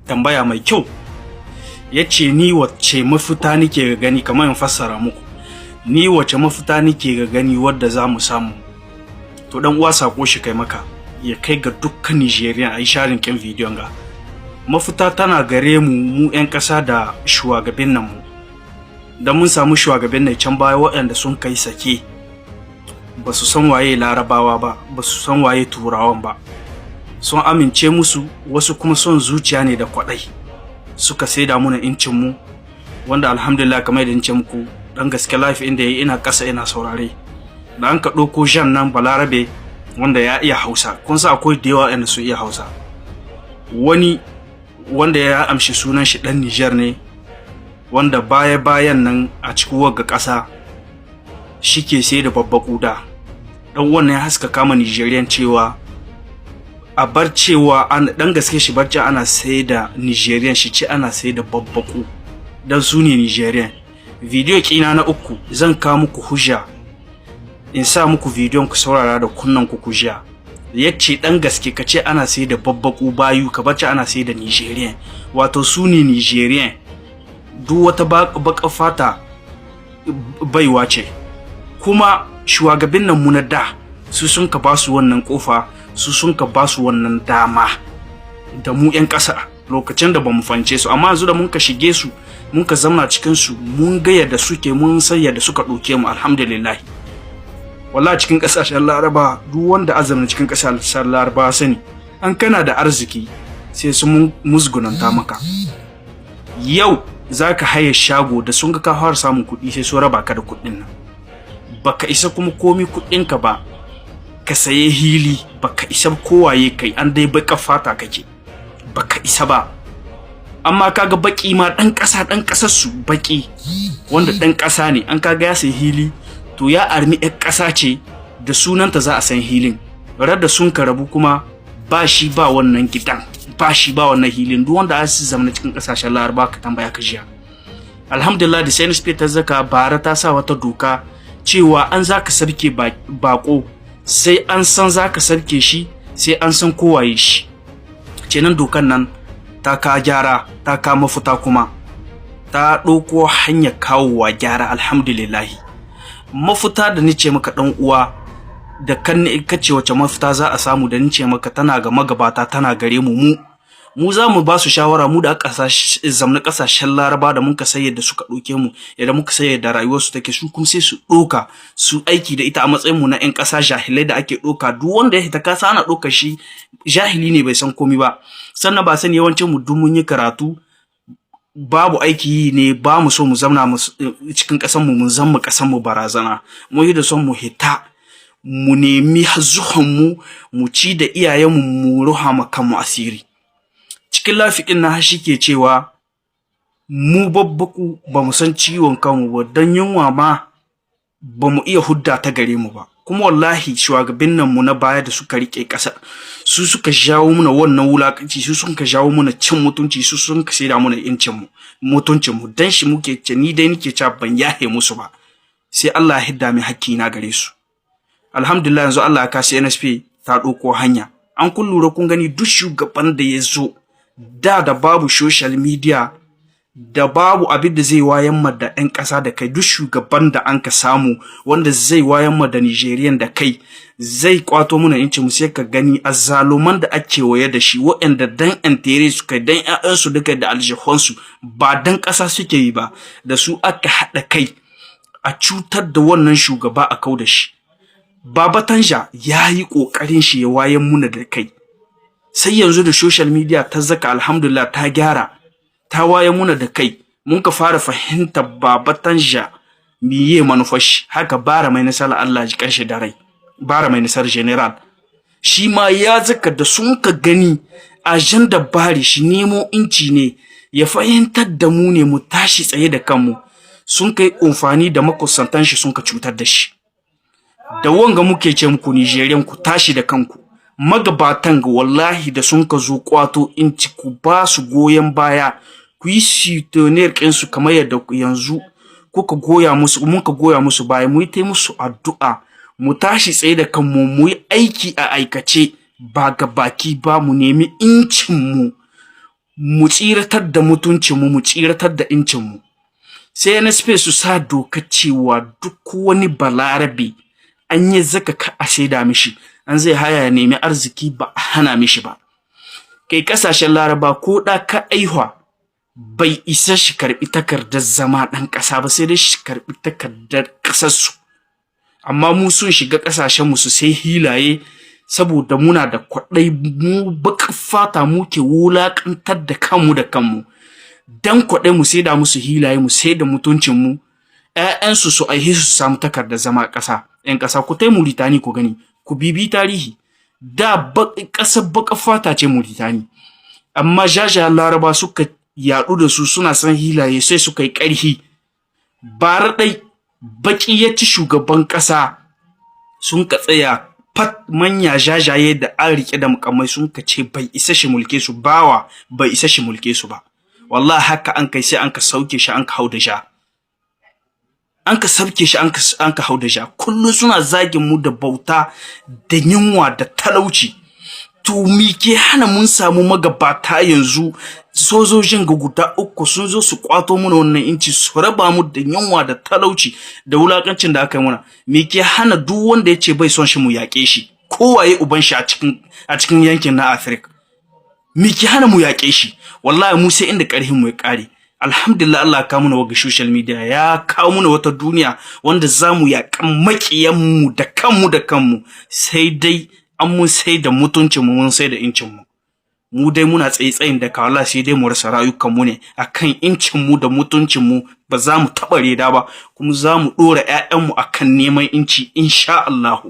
tambaya mai kyau. Yace ni wacce mafita nake ga gani, kamar in fassara muku. Ni wacce mafita nake ga gani wadda za mu samu. To dan uwa sako shi kai maka, ya kai ga dukkan Nigerian a yi sharing kin bidiyon ga. Mafita tana gare mu 'yan ƙasa da shugabannin nan mu. Da mun samu shugabannin nan can baya waɗanda sun kai sake. Ba su san waye Larabawa ba, ba su san waye Turawan ba. Sun amince musu, wasu kuma son zuciya ne da kwaɗai. Suka saida muna incin mu, wanda alhamdulillah kamar da ince muku dan gaske life inda yayi ina ƙasa ina saurare. Da an ka ɗauko Jean nan Balarabe wanda ya iya Hausa, kun sa akwai da yawa wanda su iya Hausa. Wani wanda ya amshi sunan shi dan Niger ne, wanda bayan nan a cikin wagga ƙasa shike sai da babba kuda. Dan wannan ya haska kama Nigerian cewa a bar cewa dan gaske shi barci ana sai da Nigerian, shi ce ana sai da babbaku dan su ne Nigerian. Video kina na uku zan kawo muku hujja, in sa muku bidiyon ku saurara da kunnan ku kujiya. Yace dan gaske kace ana sai da babbaku bayu, ka barci ana sai da Nigerian, wato su ne Nigerian. Duk wata baka fata baiwa ce. Kuma shugabannin nan mu na da su sun ka ba su wannan kofa, su sun ka ba su wannan dama da mu 'yan ƙasa lokacin da bamu fance su, amma yanzu da mun ka shige su, mun ka zama cikin su, mun ga yadda suke, mun san yadda suka ɗauke mu alhamdulillah. Wallahi cikin ƙasashen Laraba duk wanda azumin cikin ƙasashen Laraba sani an kana da arziki sai su musgunanta maka. Yau zaka haye shago da sun ga ka fara samun kuɗi sai su raba ka da kuɗin nan. Baka isa kuma komi kuɗinka ba ka saye hili, baka isa kowaye kai, an dai baka fata kake, baka isa ba. Amma kaga baki ma dan kasar su baki, wanda dan kasa ne, an kaga ya sayi hili to ya armi ɗan kasa ce da sunanta za a san hilin. Radda sun karabu kuma ba shi ba wannan gidan, ba shi ba wannan hilin. Duk wanda ya zama cikin kasashen Laraba ka tambaya ka jiya. Alhamdulillah da sai ta zaka bara ta sa wata doka cewa an zaka sarke bako sai an san zaka sarke shi, sai an san kowaye shi. Kenan dokan nan ta ka gyara, ta ka mafuta, kuma ta ɗauko hanyar kawowa gyara alhamdulillah. Mafuta da nice maka dan uwa, da kan kace wace mafuta za a samu, da nice maka tana ga magabata, tana gare mu za mu ba su shawara, mu da zamna kasashen Laraba da muka sai yadda suka ɗauke mu, yadda muka sai yadda rayuwar su take, su kuma sai su ɗoka su aiki da ita a matsayin mu na 'yan ƙasa jahilai da ake ɗoka. Duk wanda ya hita kasa ana ɗoka shi jahili ne, bai san komai ba. Sannan ba sani yawancin mu duk mun yi karatu, babu aiki ne, ba mu so mu zamna cikin ƙasar mu, mun zama ƙasar mu barazana. Mu yi da son mu hita mu nemi zuhun mu ci da iyayen mu ruha makan mu asiri. Cikin lafiƙin na shi ke cewa mu babbaku ba mu san ciwon kanmu ba, don yunwa ma ba mu iya hudda ta gare mu ba. Kuma wallahi shugabannin mu na baya da suka rike ƙasa, su suka jawo muna wannan wulakanci, su suka jawo muna cin mutunci, su suka saida muna incin mu, mutuncin mu. Dan shi muke ce, ni dai nake cewa ban yahe musu ba, sai Allah ya hidda min hakki na gare su. Alhamdulillah yanzu Allah ya kasi NSP ta ɗauko hanya. An kun lura kun gani duk shugaban da ya zo da babu social media, da babu abin da zai wayan ma da ɗan ƙasa da kai, duk shugaban da an ka samu wanda zai wayan ma da Nigerian da kai, zai kwato muna incin mu, sai ka gani azzaluman da ake waye da shi, waɗanda dan antere su kai, dan ƴaƴansu duka da aljihunsu, ba dan ƙasa suke yi ba, da su aka haɗa kai a cutar da wannan shugaba a kau da shi. Baba Tanja ya yi ƙoƙarin shi ya wayan muna da kai, sai yanzu da social media ta zaka alhamdulillah ta gyara, ta waye muna da kai, mun ka fara fahimta Baba Tanja miye manufashi. Haka Bara Mai Nasara, Allah ji kanshi da rai, Bara Mai Nasara General, shi ma ya zaka da sun ka gani ajanda bari shi nemo inci ne, ya fahimtar da mu ne mu tashi tsaye da kanmu, sun kai amfani da makusantan shi sun ka cutar da shi. Da wanga muke ce muku Nigerian ku tashi da kanku. Magabatan ga wallahi da sun ka zo kwato inci, ku ba su goyon baya, ku yi sitoner kinsu kamar yadda yanzu kuka goya musu, mun ka goya musu baya, mu yi ta musu addu'a, mu tashi tsaye da kanmu, mu yi aiki a aikace, ba ga baki ba, mu nemi incin mu, mu tsiratar da mutuncinmu mu tsiratar da incinmu. Sai NSP su sa doka cewa duk wani balarabe an yi zaka ka a shaida mishi, an zai haya ya nemi arziki ba a hana mishi ba. Kai kasashen Laraba ko da ka aihwa bai isa shi karbi takardar zama dan kasa ba, sai dai shi karbi takardar kasar su. Amma mu sun shiga kasashen mu su sai hilaye saboda muna da kwadai, mu baka fata muke wulakantar da kanmu da kanmu. Dan kwadai mu sai da musu hilaye, mu sai da mutuncin mu, ƴaƴansu su aihe su samu takardar zama kasa. ƴan kasa ku tai Mauritania ku gani, ku bibi tarihi. Da kasar baka fata ce Mauritania, amma jajayen Laraba suka yaɗu da su, suna san hilaye sai suka yi ƙarhi. Bara dai baki ya ci shugaban ƙasa sun ka tsaya fat, manya jajaye da an rike da mukammai sun ka ce bai isa shi mulke su, bawa bai isa shi mulke su ba. Wallahi haka an kai sai an ka sauke shi an ka hau da ja. An ka sabke shi an ka hau da ja. Kullum suna zagin mu da bauta da yunwa da talauci. To me ke hana mun samu magabata yanzu, sojojin ga guda uku sun zo su kwato mana wannan inci, su raba mu da yunwa da talauci da wulakancin da aka yi mana. Me ke hana duk wanda ya ce bai son shi mu yaƙe shi, kowaye uban shi a cikin yankin na Afirka? Me ke hana mu yaƙe shi? Wallahi mu sai inda ƙarhin mu ya ƙare. Alhamdulillah, Allah ya kawo mana waga social media, ya kawo mana wata duniya wanda zamu yaƙan maƙiyan mu da kanmu, sai dai an mun sai da mutuncin mu, mun sai da incin mu. Mu dai muna tsayin da kawala, sai dai mu rasa rayukan mu ne akan incin mu da mutuncin mu. Ba za mu taɓa reda ba, kuma za mu ɗora ƴaƴan mu akan neman inci insha Allah.